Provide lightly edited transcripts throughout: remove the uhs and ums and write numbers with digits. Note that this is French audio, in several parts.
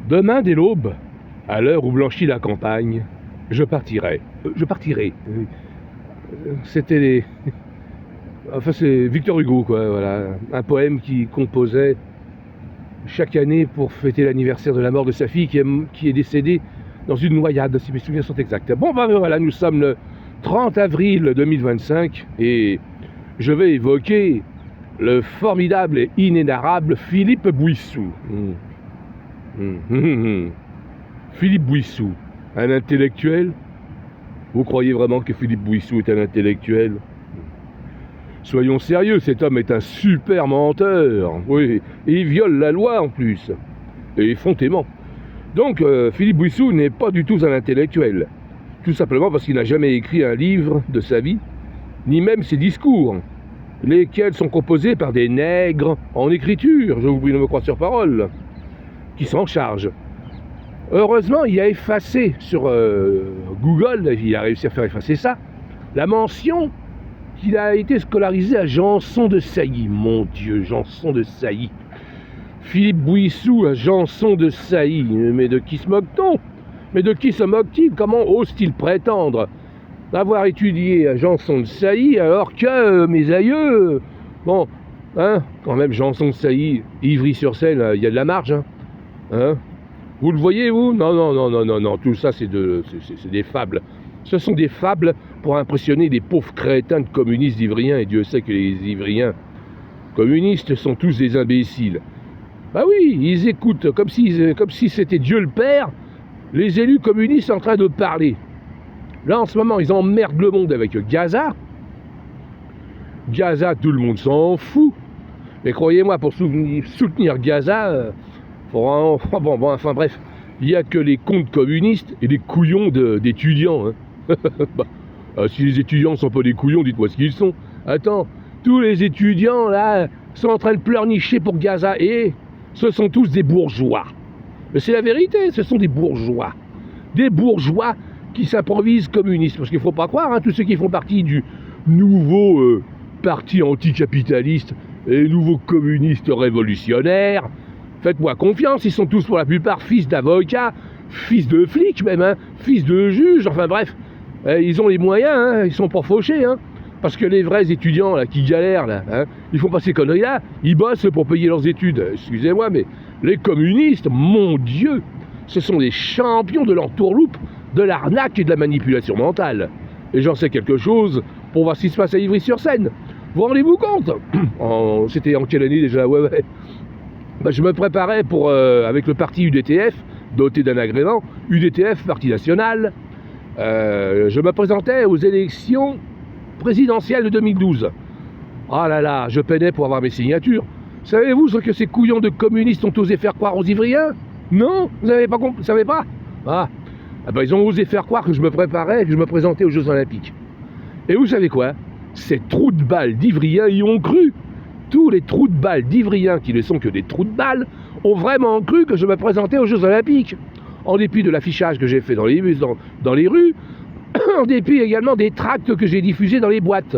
Demain dès l'aube, à l'heure où blanchit la campagne, je partirai. C'était les... Enfin, c'est Victor Hugo, quoi, voilà. Un poème qu'il composait chaque année pour fêter l'anniversaire de la mort de sa fille qui est décédée dans une noyade, si mes souvenirs sont exacts. Bon, ben voilà, nous sommes le 30 avril 2025 et je vais évoquer le formidable et inénarrable Philippe Bouissou. Philippe Bouissou, un intellectuel? Vous croyez vraiment que Philippe Bouissou est un intellectuel? Soyons sérieux, cet homme est un super menteur. Oui, et il viole la loi en plus. Et effrontément. Donc, Philippe Bouissou n'est pas du tout un intellectuel. Tout simplement parce qu'il n'a jamais écrit un livre de sa vie, ni même ses discours, lesquels sont composés par des nègres en écriture, je vous prie de me croire sur parole, qui s'en chargent. Heureusement, il a effacé sur Google, il a réussi à faire effacer ça, la mention qu'il a été scolarisé à Janson de Sailly. Mon Dieu, Janson de Sailly. Philippe Bouissou à Janson de Sailly. Mais de qui se moque-t-on? Mais de qui se moque-t-il? Comment ose-t-il prétendre avoir étudié à Janson de Sailly alors que mes aïeux... Bon, hein, quand même, Janson de Sailly, Ivry-sur-Seine, il y a de la marge, hein. Vous le voyez, vous? Non, tout ça, c'est des fables. Ce sont des fables pour impressionner les pauvres crétins de communistes ivriens, et Dieu sait que les ivriens communistes sont tous des imbéciles. Bah oui, ils écoutent comme si c'était Dieu le Père, les élus communistes en train de parler. Là, en ce moment, ils emmerdent le monde avec Gaza. Gaza, tout le monde s'en fout. Mais croyez-moi, pour soutenir Gaza... enfin bref, il n'y a que les comptes communistes et les couillons d'étudiants. Hein. Si les étudiants ne sont pas des couillons, dites-moi ce qu'ils sont. Attends, tous les étudiants là sont en train de pleurnicher pour Gaza et ce sont tous des bourgeois. Mais c'est la vérité, ce sont des bourgeois. Des bourgeois qui s'improvisent communistes. Parce qu'il ne faut pas croire, hein, tous ceux qui font partie du nouveau parti anticapitaliste et nouveau communiste révolutionnaire. Faites-moi confiance, ils sont tous pour la plupart fils d'avocats, fils de flics même, hein, fils de juges, enfin bref. Ils ont les moyens, hein, ils sont pas fauchés, hein, parce que les vrais étudiants là, qui galèrent, là, hein, ils font pas ces conneries-là, ils bossent pour payer leurs études. Excusez-moi, mais les communistes, mon Dieu, ce sont les champions de l'entourloupe, de l'arnaque et de la manipulation mentale. Et j'en sais quelque chose pour voir ce qui se passe à Ivry-sur-Seine. Vous rendez-vous compte? C'était en quelle année déjà? Ouais. Ben, je me préparais pour, avec le parti UDTF, doté d'un agrément, UDTF, Parti National, je me présentais aux élections présidentielles de 2012. Ah là là, je peinais pour avoir mes signatures. Savez-vous ce que ces couillons de communistes ont osé faire croire aux Ivriens? Non? Vous n'avez pas compris? Vous savez pas? Ah ben, ils ont osé faire croire que je me préparais, que je me présentais aux Jeux Olympiques. Et vous savez quoi? Ces trous de balles d'Ivriens y ont cru. Tous les trous de balles d'Ivriens, qui ne sont que des trous de balles, ont vraiment cru que je me présentais aux Jeux Olympiques. En dépit de l'affichage que j'ai fait dans les bus, dans les rues, en dépit également des tracts que j'ai diffusés dans les boîtes.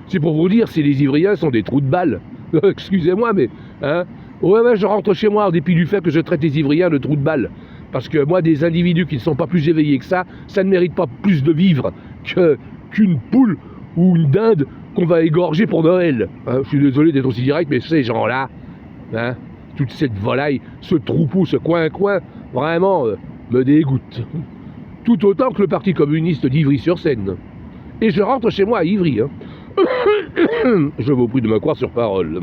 C'est pour vous dire si les Ivriens sont des trous de balles. Excusez-moi, mais... Hein, ouais, je rentre chez moi en dépit du fait que je traite les Ivriens de trous de balles. Parce que moi, des individus qui ne sont pas plus éveillés que ça ne mérite pas plus de vivre qu'une poule ou une dinde qu'on va égorger pour Noël. Hein, je suis désolé d'être aussi direct, mais ces gens-là, hein, toute cette volaille, ce troupeau, ce coin-coin, vraiment me dégoûte. Tout autant que le Parti communiste d'Ivry-sur-Seine. Et je rentre chez moi à Ivry. Hein. Je vous prie de me croire sur parole.